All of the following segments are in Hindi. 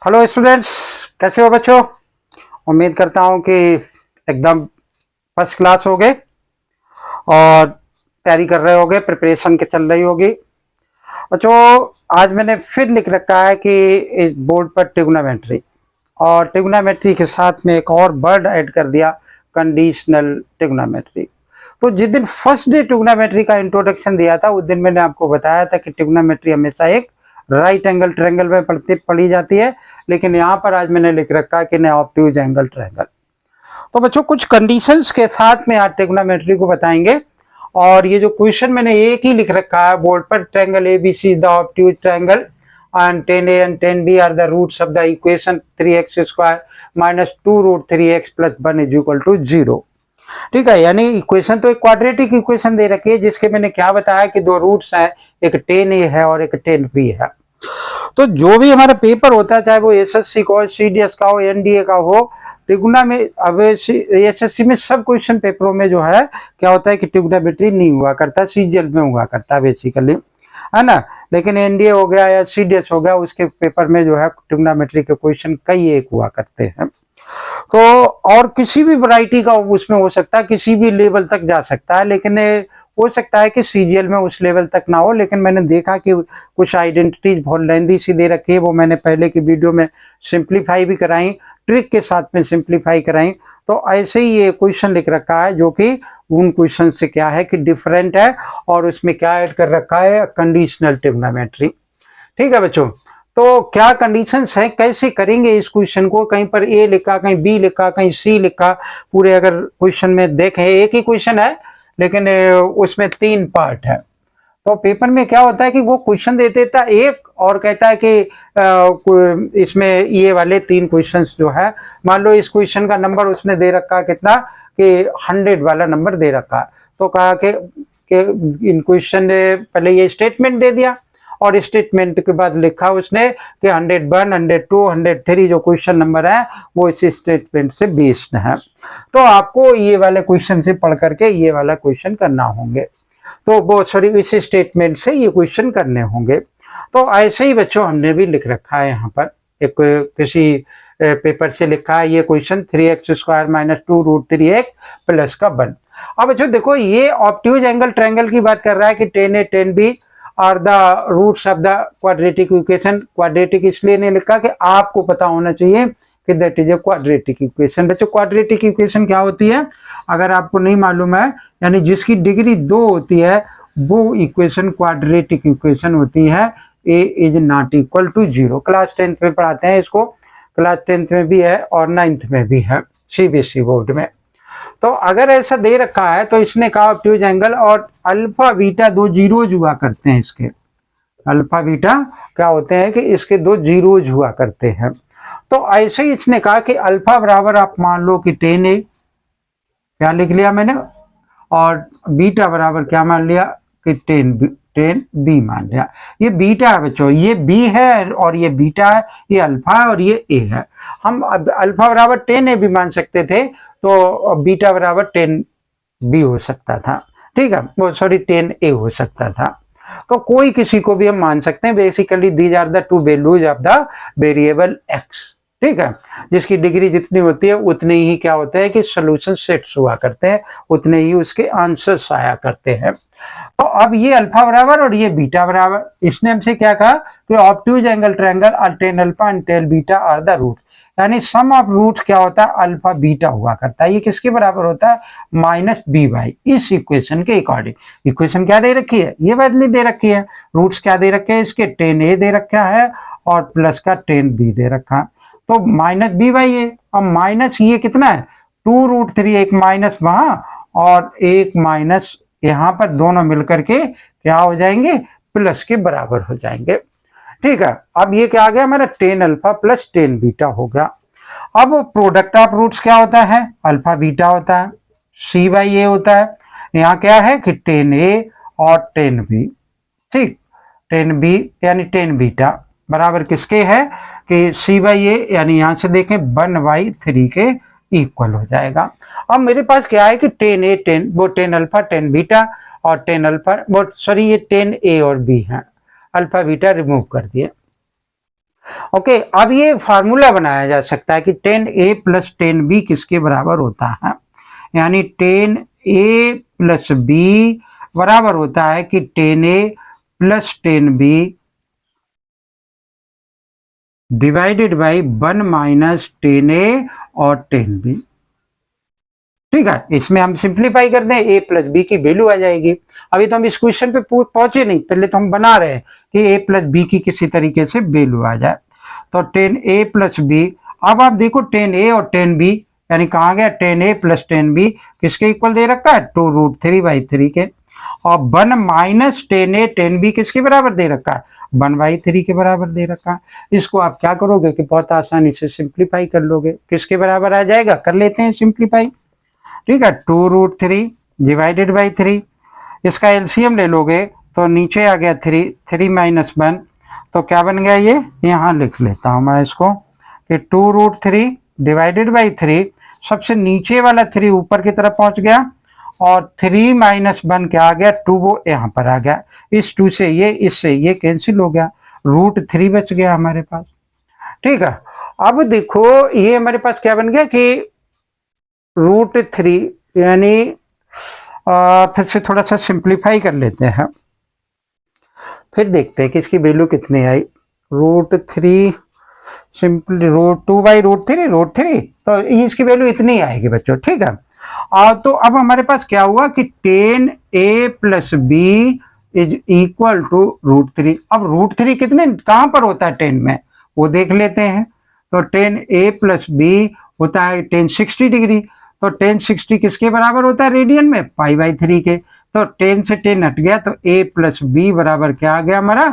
हेलो स्टूडेंट्स, कैसे हो बच्चों। उम्मीद करता हूँ कि एकदम फर्स्ट क्लास होगे और तैयारी कर रहे होगे, प्रिपरेशन के चल रही होगी। बच्चों, आज मैंने फिर लिख रखा है कि इस बोर्ड पर ट्रिग्नोमेट्री और ट्रिग्नोमेट्री के साथ में एक और वर्ड ऐड कर दिया, कंडीशनल ट्रिग्नोमेट्री। तो जिस दिन फर्स्ट डे ट्रिग्नोमेट्री का इंट्रोडक्शन दिया था उस दिन मैंने आपको बताया था कि ट्रिग्नोमेट्री हमेशा एक राइट एंगल ट्रायंगल में पढ़ी जाती है, लेकिन यहाँ पर आज मैंने लिख रखा है कि नहीं, ऑब्ट्यूज एंगल ट्रायंगल। तो बच्चों, कुछ कंडीशंस के साथ में आज ट्रिग्नोमेट्री को बताएंगे। और ये जो क्वेश्चन मैंने एक ही लिख रखा है बोर्ड पर, triangle ABC is the obtuse triangle and 10a and 10b are the roots of the equation 3x square minus 2 root 3x plus 1 is equal to 0। ठीक है, यानी इक्वेशन तो एक क्वाड्रेटिक इक्वेशन दे रखी है जिसके मैंने क्या बताया कि दो रूट्स हैं, एक 10a है और एक 10b है। तो जो भी हमारा पेपर होता है, चाहे वो एसएससी का हो, सीडीएस का हो, एनडीए का हो, ट्रिग्ना में अब एसएससी में सब क्वेश्चन पेपरों में जो है क्या होता है कि ट्रिग्नोमेट्री नहीं हुआ करता, सीजीएल में हुआ करता है बेसिकली, है ना। लेकिन एनडीए हो गया या सीडीएस हो गया, उसके पेपर में जो है ट्रिग्नोमेट्री के क्वेश्चन कई एक हुआ करते हैं। तो और किसी भी वैरायटी का उसमें हो सकता है, किसी भी लेवल तक जा सकता है, लेकिन हो सकता है कि सीजीएल में उस लेवल तक ना हो। लेकिन मैंने देखा कि कुछ आइडेंटिटीज बहुत लेंदी सी दे रखी है, वो मैंने पहले की वीडियो में सिंप्लीफाई भी कराई, ट्रिक के साथ में सिंप्लीफाई कराई। तो ऐसे ही ये क्वेश्चन लिख रखा है जो कि उन क्वेश्चन से क्या है कि डिफरेंट है, और उसमें क्या ऐड कर रखा है, कंडीशनल ट्रिग्नोमेट्री। ठीक है बच्चों, तो क्या कंडीशंस है, कैसे करेंगे इस क्वेश्चन को। कहीं पर ए लिखा, कहीं बी लिखा, कहीं सी लिखा। पूरे अगर क्वेश्चन में देखें, एक ही क्वेश्चन है लेकिन उसमें 3 पार्ट है। तो पेपर में क्या होता है कि वो क्वेश्चन दे देता है एक और कहता है कि इसमें ये वाले 3 क्वेश्चंस जो है, मान लो इस क्वेश्चन का नंबर उसने दे रखा है कितना, कि 100 वाला नंबर दे रखा है। तो कहा कि इन क्वेश्चन ने पहले ये स्टेटमेंट दे दिया और स्टेटमेंट के बाद लिखा उसने कि 101, 102, 103 जो क्वेश्चन नंबर है वो इस स्टेटमेंट से बेस्ड है। तो आपको ये वाले क्वेश्चन से पढ़ करके ये वाला क्वेश्चन करना होंगे, तो वो सॉरी इस स्टेटमेंट से ये क्वेश्चन करने होंगे। तो ऐसे ही बच्चों हमने भी लिख रखा है यहाँ पर, एक किसी पेपर से लिखा है ये question 3x square minus 2 root 3x plus का 1। अब बच्चों देखो, ये ऑब्ट्यूज एंगल ट्रायंगल की बात कर रहा है कि 10a 10b are the roots of the quadratic equation. Quadratic इसलिए नहीं लिखा कि आपको पता होना चाहिए कि that is a quadratic equation. बच्चों, क्वाड्रेटिक इक्वेशन क्या होती है, अगर आपको नहीं मालूम है, यानी जिसकी डिग्री 2 होती है वो इक्वेशन क्वाड्रेटिक इक्वेशन होती है। A is not equal to 0। Class 10th में पढ़ाते हैं इसको, क्लास 10th में भी है और 9th में भी है सीबीएसई बोर्ड में। तो अगर ऐसा दे रखा है तो इसने कहा ऑब्ट्यूज एंगल, और अल्फा बीटा 2 जीरोज हुआ करते हैं इसके, अल्फा बीटा क्या होते हैं कि इसके 2 जीरोज हुआ करते हैं। तो ऐसे ही इसने कहा कि अल्फा बराबर आप मान लो कि 10a, क्या लिख लिया मैंने, और बीटा बराबर क्या मान लिया कि 10b मान लिया। ये बीटा है बच्चों, ये b है और ये बीटा है, ये अल्फा है और ये a है। हम अल्फा बराबर 10a भी मान सकते थे, तो बीटा बराबर 10b हो सकता था, ठीक है, वो सॉरी 10a हो सकता था। तो कोई किसी को भी हम मान सकते हैं। Basically these are the 2 values of the variable x। ठीक है, जिसकी डिग्री जितनी होती है उतने ही क्या होते हैं कि सॉल्यूशन सेट्स हुआ करते हैं, उतने ही उसके आंसर्स आया करते हैं। तो अब ये अल्फा बराबर और ये बीटा बराबर, इसने हमसे क्या कहा कि obtuse angle triangle tan alpha and tan beta are the root, यानी सम ऑफ रूट क्या होता है, अल्फा बीटा हुआ करता है। ये किसके बराबर होता है, माइनस बी बाई, इस इक्वेशन के अकॉर्डिंग। इक्वेशन क्या दे रखी है, ये बदली दे रखी है। रूट्स क्या दे रखे हैं इसके, 10a दे रखा है और प्लस का 10b दे रखा है। तो माइनस बी बाई ए, और माइनस ये कितना है 2 रूट 3, एक माइनस वहां और एक माइनस यहाँ पर, दोनों मिलकर के क्या हो जाएंगे, प्लस के बराबर हो जाएंगे। ठीक है, अब ये क्या आ गया हमारा 10 अल्फा प्लस 10 बीटा हो गया। अब प्रोडक्ट ऑफ रूट्स क्या होता है, अल्फा बीटा होता है, सी बाई ए होता है। यहाँ क्या है कि 10a और 10b, ठीक, 10b यानी 10 बीटा बराबर किसके है कि सी बाई ए, यानी यहां से देखें 1/3 के इक्वल हो जाएगा। अब मेरे पास क्या है कि 10a 10, वो 10 अल्फा 10 बीटा और 10 अल्फा, वो सॉरी ये 10a और b है, अल्फा बीटा रिमूव कर दिए। ओके, अब ये फार्मूला बनाया जा सकता है कि टेन ए प्लस टेन बी किसके बराबर होता है, यानी टेन ए प्लस बी बराबर होता है कि ten A plus ten b divided by 1 minus ten a और टेन बी। ठीक है, इसमें हम सिंप्लीफाई कर दें, ए प्लस बी की वैल्यू आ जाएगी। अभी तो हम इस क्वेश्चन पे पहुंचे नहीं, पहले तो हम बना रहे हैं कि ए प्लस बी की किसी तरीके से वैल्यू आ जाए। तो टेन ए प्लस बी, अब आप देखो टेन ए और टेन बी, यानी कहाँ गया टेन ए प्लस टेन बी किसके इक्वल दे रखा है, 2√3/3 के। और 1 माइनस टेन ए टेन बी किसके बराबर दे रखा है, 1/3 के बराबर दे रखा है। इसको आप क्या करोगे कि बहुत आसानी से सिंप्लीफाई कर लोगे, किसके बराबर आ जाएगा, कर लेते हैं सिंप्लीफाई। ठीक है, 2√3 डिवाइडेड बाई 3, इसका एलसीएम ले लोगे तो नीचे आ गया 3, 3 माइनस 1, तो क्या बन गया ये, यहाँ लिख लेता हूँ मैं इसको कि 2√3 डिवाइडेड बाई 3, सबसे नीचे वाला 3 ऊपर की तरफ पहुंच गया और 3 माइनस 1 क्या आ गया, 2 वो यहाँ पर आ गया। इस 2 से ये, इससे ये कैंसिल हो गया, √3 बच गया हमारे पास। ठीक है, अब देखो ये हमारे पास क्या बन गया कि √3, यानी फिर से थोड़ा सा सिंप्लीफाई कर लेते हैं, फिर देखते हैं कि इसकी वैल्यू कितनी आई। √3 सिंपली √2/√3, तो इसकी वैल्यू इतनी आएगी बच्चों। ठीक है, तो अब हमारे पास क्या हुआ कि ten A plus B is equal to √3। अब √3 कितने कहाँ पर होता है टेन में, वो देख लेते हैं। तो टेन ए प्लस बी होता है टेन 60 डिग्री, तो टेन 60 किसके बराबर होता है रेडियन में, π/3 के। तो 10 से 10 हट गया, तो a प्लस बी बराबर क्या आ गया हमारा,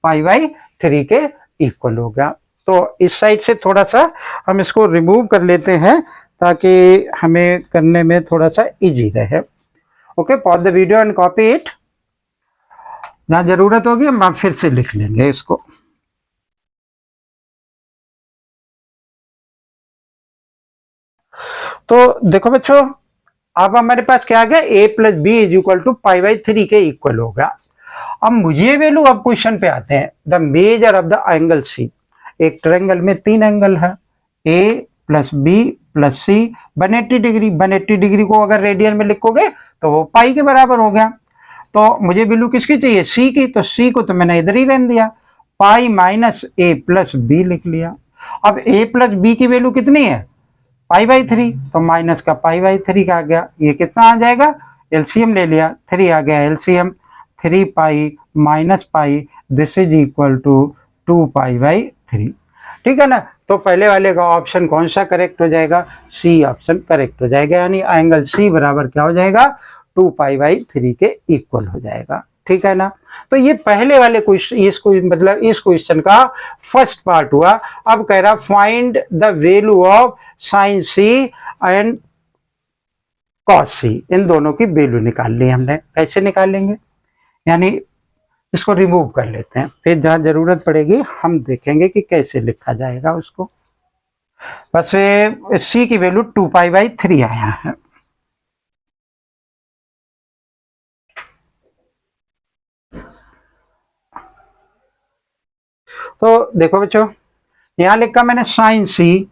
π/3 के इक्वल हो गया। तो इस साइड से थोड़ा सा हम इसको रिमूव कर लेते हैं ताकि हमें करने में थोड़ा सा इजी रहे। Okay, pause the video and copy it, जहाँ जरूरत होगी हम फिर से लिख लेंगे इसको। तो देखो बच्चों, अब हमारे पास क्या आ गया, a plus B is equal to π/3 के इक्वल होगा। अब मुझे वैल्यू, अब क्वेश्चन पे आते हैं, the measure of the angle C. एक ट्रायंगल में 3 एंगल है, a plus B plus C 180 degree. 180 degree को अगर रेडियन में लिखोगे तो वो पाई के बराबर हो गया। तो मुझे वैल्यू किसकी चाहिए, सी की, तो सी को तो मैंने इधर ही रहने दिया, pi minus a plus B लिख लिया। अब a प्लस बी की वैल्यू कितनी है, π/3, तो माइनस का π/3 का आ गया। ये कितना आ जाएगा, एलसीएम ले लिया, 3 आ गया LCM, 3 pi minus pi, this is equal to 2π/3। ठीक है ना, तो पहले वाले का ऑप्शन कौन सा करेक्ट हो जाएगा, सी ऑप्शन करेक्ट हो जाएगा, यानी एंगल सी बराबर क्या हो जाएगा, 2π/3 के इक्वल हो जाएगा। ठीक है ना, तो ये पहले वाले क्वेश्चन, इसको मतलब इस क्वेश्चन का फर्स्ट पार्ट हुआ। अब कह रहा find the value of sine C and cos C, इन दोनों की वैल्यू निकाल ली हमने। कैसे निकालेंगे, यानी इसको रिमूव कर लेते हैं, फिर जहां जरूरत पड़ेगी हम देखेंगे कि कैसे लिखा जाएगा उसको। बस सी की वैल्यू 2π/3 आया है। तो देखो बच्चों, यहां लिखा मैंने sign C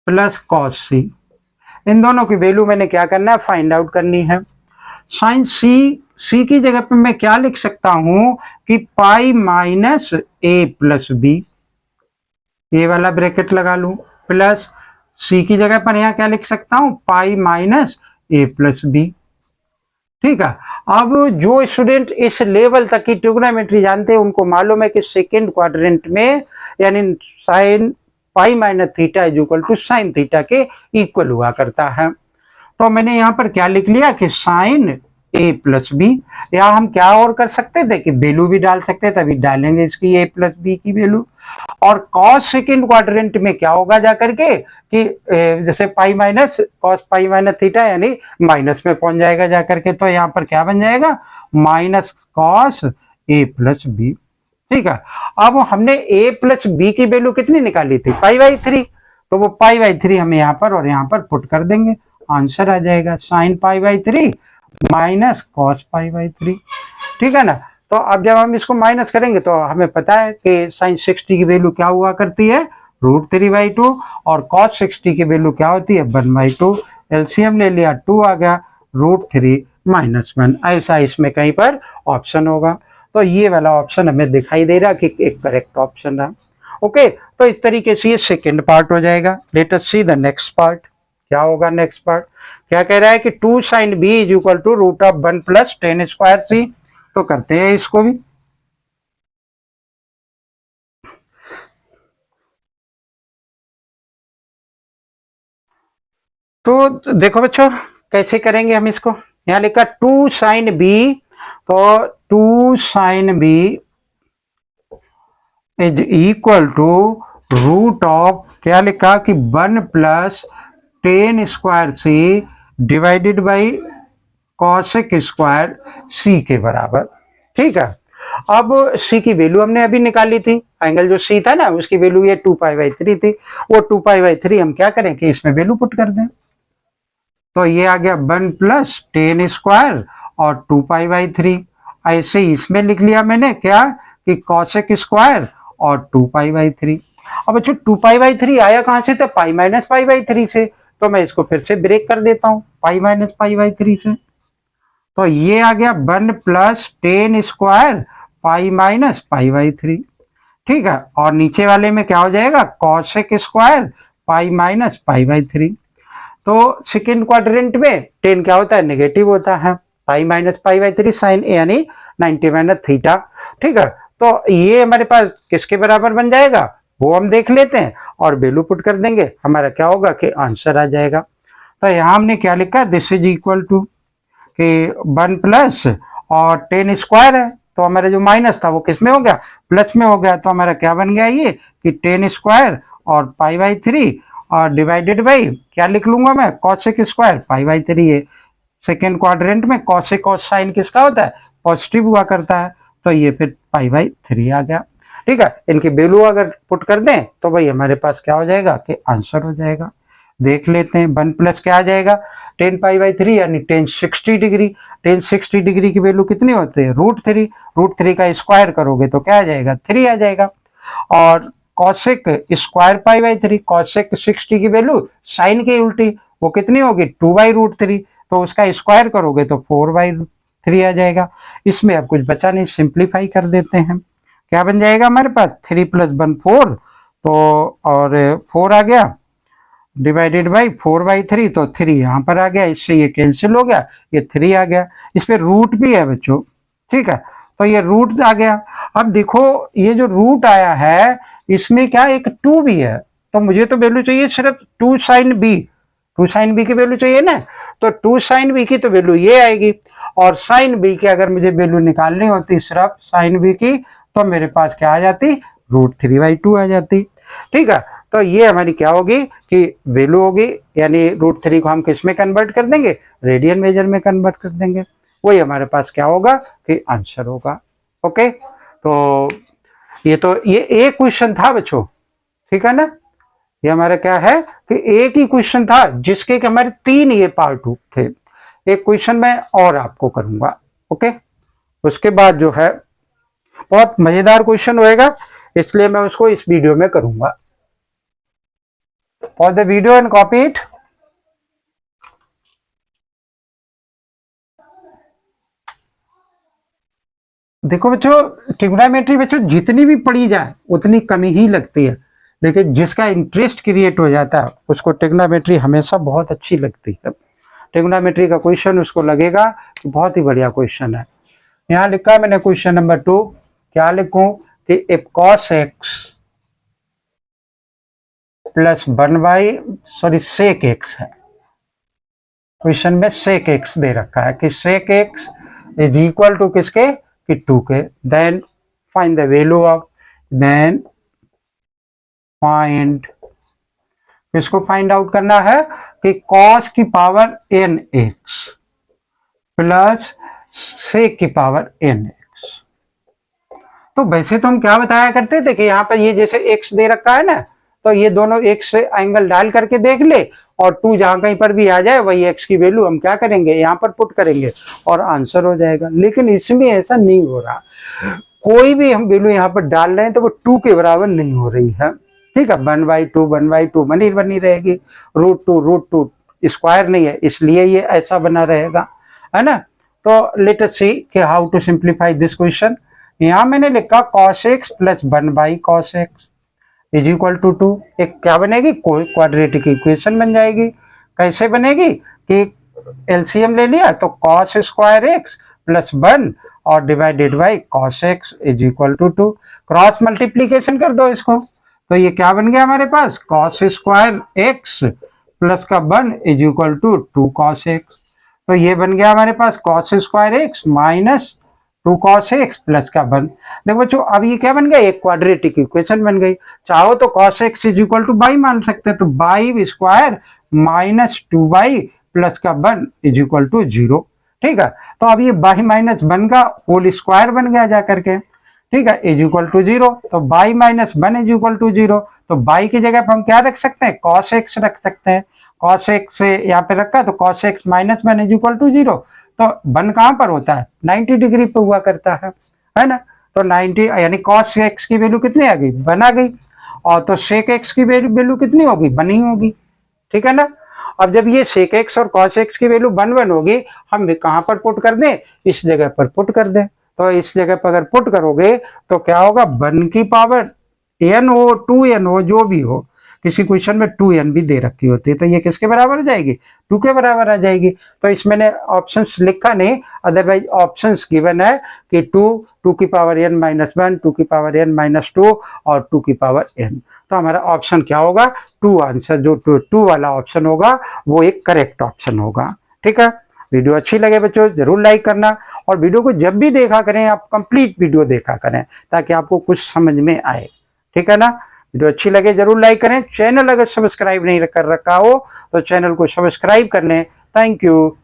plus cos C, इन दोनों की वैल्यू मैंने क्या करना है, फाइंड आउट करनी है। साइन सी की जगह पे मैं क्या लिख सकता हूं कि पाई माइनस ए प्लस बी, ये वाला ब्रैकेट लगा लूं, प्लस सी की जगह पर यहां क्या लिख सकता हूं, पाई माइनस ए प्लस बी। ठीक है, अब जो स्टूडेंट इस लेवल तक की ट्रिग्नोमेट्री जानते हैं उनको मालूम है कि सेकेंड क्वाड्रेंट में यानी sine pi minus theta is equal to sine theta के इक्वल हुआ करता है। तो मैंने यहाँ पर क्या लिख लिया कि साइन ए प्लस बी, या हम क्या और कर सकते थे कि वैल्यू भी डाल सकते थे, तभी डालेंगे इसकी ए प्लस बी की वैल्यू। और कॉस सेकेंड क्वाड्रेंट में क्या होगा जाकर के कि जैसे pi minus cos pi minus theta यानी माइनस में पहुंच जाएगा जाकर के, तो यहाँ पर क्या बन जाएगा, minus cos A plus B. ठीक है, अब हमने a प्लस बी की वैल्यू कितनी निकाली थी, π/3, तो वो π/3 हम यहाँ पर और यहाँ पर पुट कर देंगे, आंसर आ जाएगा साइन π/3 माइनस कॉस π/3। ठीक है ना, तो अब जब हम इसको माइनस करेंगे तो हमें पता है कि साइन 60 की वैल्यू क्या हुआ करती है, √3/2, और कॉस 60 की वैल्यू क्या होती है, 1/2। एलसीएम ले लिया, 2 आ गया, √3 - 1। ऐसा इसमें कहीं पर ऑप्शन होगा। तो ये वाला ऑप्शन हमें दिखाई दे रहा कि एक करेक्ट ऑप्शन है। ओके, तो इस तरीके से ये सेकेंड पार्ट हो जाएगा। Late us see the next part. क्या होगा नेक्स्ट पार्ट? क्या कह रहा है कि 2 sin b is equal to √1 + tan²c। तो करते हैं इसको भी। तो देखो बच्चों कैसे करेंगे हम इसको। यहां लिखा 2 sin b, तो 2 sin b is equal to root of, क्या लिखा कि 1 + tan²c divided by cos² c के बराबर। ठीक है, अब c की वैल्यू हमने अभी निकाली थी, एंगल जो c था ना उसकी वैल्यू ये 2π/3 थी। वो 2π/3 हम क्या करें कि इसमें वैल्यू पुट कर दें। तो ये आ गया 1 + tan² और 2π/3। ऐसे ही इसमें लिख लिया मैंने क्या कि cos² और 2π/3। अब अच्छा 2π/3 आया कहां से, तो π - π/3 से। तो मैं इसको फिर से ब्रेक कर देता हूं π - π/3 से। तो ये आ गया 1 + tan² π - π/3। ठीक है, और नीचे वाले में क्या हो जाएगा, cos² π - π/3। तो सेकेंड क्वाड्रेंट में टेन क्या होता है, नेगेटिव होता है, π - π/3 साइन यानी 90 - θ। ठीक है, तो ये हमारे पास किसके बराबर बन जाएगा वो हम देख लेते हैं और वैल्यू पुट कर देंगे, हमारा क्या होगा कि आंसर आ जाएगा। तो यहां हमने क्या लिखा, दिस इज इक्वल टू कि 1 प्लस और tan² है, तो हमारा जो माइनस था वो किस में हो गया, प्लस में हो गया। तो हमारा क्या बन गया ये कि tan² और π/3 और डिवाइडेड बाई क्या लिख लूंगा मैं, cos² π/3 है। सेकेंड क्वाड्रेंट में cos cos साइन किसका होता है, पॉजिटिव हुआ करता है। तो ये फिर π/3 आ गया। ठीक है, इनकी वैल्यू अगर पुट कर दें तो भाई हमारे पास क्या हो जाएगा कि आंसर हो जाएगा। देख लेते हैं, 1 प्लस क्या आ जाएगा, tan π/3 यानी tan 60 डिग्री। tan 60 डिग्री की वैल्यू कितनी होती है, √3। √3 का स्क्वायर करोगे तो क्या आ जाएगा, 3 आ जाएगा। और cosec² π/3, cosec 60 की वैल्यू साइन की उल्टी, वो कितनी होगी, 2/√3। तो उसका स्क्वायर करोगे तो 4/3 आ जाएगा। इसमें अब कुछ बचा नहीं, सिंप्लीफाई कर देते हैं। क्या बन जाएगा हमारे पास, 3 + 1 4, तो और 4 आ गया डिवाइडेड बाई 4/3, तो 3 यहाँ पर आ गया, इससे ये कैंसिल हो गया, ये 3 आ गया। इस पर रूट भी है बच्चों। ठीक है, तो ये रूट आ गया। अब देखो ये जो रूट आया है इसमें क्या एक 2 भी है, तो मुझे तो वैल्यू चाहिए सिर्फ 2 sin b। 2 sin b की वैल्यू चाहिए ना, तो 2 sin b की तो वैल्यू ये आएगी। और sin b की अगर मुझे वैल्यू निकालनी होती सिर्फ sin b की, तो मेरे पास क्या आ जाती, √3/2 आ जाती। ठीक है, तो ये हमारी क्या होगी कि वैल्यू होगी, यानी √3 को हम किस में कन्वर्ट कर देंगे, रेडियन मेजर में कन्वर्ट कर देंगे। वही हमारे पास क्या होगा कि आंसर होगा। ओके, तो ये एक क्वेश्चन था बच्चों। ठीक है ना, ये हमारा क्या है कि एक ही क्वेश्चन था जिसके कि हमारे 3 ये पार्ट थे। एक क्वेश्चन मैं और आपको करूंगा। ओके, उसके बाद जो है बहुत मजेदार क्वेश्चन होएगा, इसलिए मैं उसको इस वीडियो में करूंगा। For the video and copy it. देखो बच्चों, ट्रिग्नोमेट्री बच्चों जितनी भी पढ़ी जाए उतनी कमी ही लगती है, लेकिन जिसका इंटरेस्ट क्रिएट हो जाता है उसको ट्रिग्नोमेट्री हमेशा बहुत अच्छी लगती है। ट्रिग्नोमेट्री का क्वेश्चन उसको लगेगा कि बहुत ही बढ़िया क्वेश्चन है। यहाँ लिखा मैंने क्वेश्चन नंबर 2, क्या लिखूं कि if cos x plus 1 sec x है। क्वेश्चन में sec x दे रखा है कि sec x is equal to किसके, कि 2 के। Then find the value of, then find, इसको फाइंड आउट करना है कि cos की पावर nx प्लस sec की पावर nx। तो वैसे तो हम क्या बताया करते थे कि यहाँ पर ये जैसे x दे रखा है ना, तो ये दोनों x से एंगल डाल करके देख ले और 2 जहाँ कहीं पर भी आ जाए वही x की वैल्यू हम क्या करेंगे, यहाँ पर पुट करेंगे और आंसर हो जाएगा। लेकिन इसमें ऐसा नहीं हो रहा, कोई भी हम वैल्यू यहाँ पर डाल रहे हैं तो वो 2 के बराबर नहीं हो रही है। ठीक है, 1/2 बनी बनी रहेगी, √2 स्क्वायर नहीं है, इसलिए ये ऐसा बना रहेगा, है ना। तो लेट अस सी कि how to simplify this question. यहाँ मैंने लिखा cos x plus 1/cos x is equal to 2। एक क्या बनेगी, कोई क्वाड्रेटिक इक्वेशन बन जाएगी। कैसे बनेगी कि एलसीएम ले लिया तो cos स्क्वायर x प्लस 1 और divided by cos x is equal to 2। Cross multiplication कर दो इसको, तो ये क्या बन गया हमारे पास, cos स्क्वायर x प्लस का 1 is equal to 2 cos x। तो ये बन गया हमारे पास cos स्क्वायर x माइनस 2 cos x प्लस का 1। देखो बच्चों, अब ये क्या बन गया, एक क्वाड्रेटिक इक्वेशन बन गई। चाहो तो cos x is equal two by मान सकते हैं, तो by square minus 2y plus का 1 इज इक्वल टू 0। ठीक है, तो अब ये बाई माइनस 1 का होल स्क्वायर बन गया जा करके, ठीक है, इज इक्वल टू 0। तो by minus 1 is equal to 0। तो बाई की जगह पर हम क्या रख सकते हैं, cos x रख सकते हैं। cos x से यहाँ पे रखा तो cos x minus 1 is equal to 0। तो 1 कहाँ पर होता है, 90 डिग्री पे हुआ करता है ना। तो 90 यानी cos x की वैल्यू कितनी आ गई, 1 आ गई, और तो sec x की वैल्यू कितनी होगी, 1 ही होगी। ठीक है ना। अब जब ये sec x और cos x की वैल्यू 1 होगी, हम कहाँ पर पुट कर दें, इस जगह पर पुट कर दें। तो इस जगह पर अगर पुट करोगे तो क्या होगा, 1 की पावर n हो 2n हो जो भी हो, किसी क्वेश्चन में 2n भी दे रखी होती है, तो ये किसके बराबर हो जाएगी, 2 के बराबर आ जाएगी। तो इसमें ऑप्शंस लिखा नहीं, अदरवाइज ऑप्शंस गिवन है कि 2 की पावर n माइनस 1, 2 की पावर n माइनस 2 और 2 की पावर n। तो हमारा ऑप्शन क्या होगा, 2 आंसर, जो 2 वाला ऑप्शन होगा वो एक करेक्ट ऑप्शन होगा। ठीक है, वीडियो अच्छी लगे बच्चों जरूर लाइक करना, और वीडियो को जब भी देखा करें आप कंप्लीट वीडियो देखा करें ताकि आपको कुछ समझ में आए। ठीक है ना, वीडियो अच्छी लगे जरूर लाइक करें। चैनल अगर सब्सक्राइब नहीं कर रखा हो तो चैनल को सब्सक्राइब कर लें। Thank you.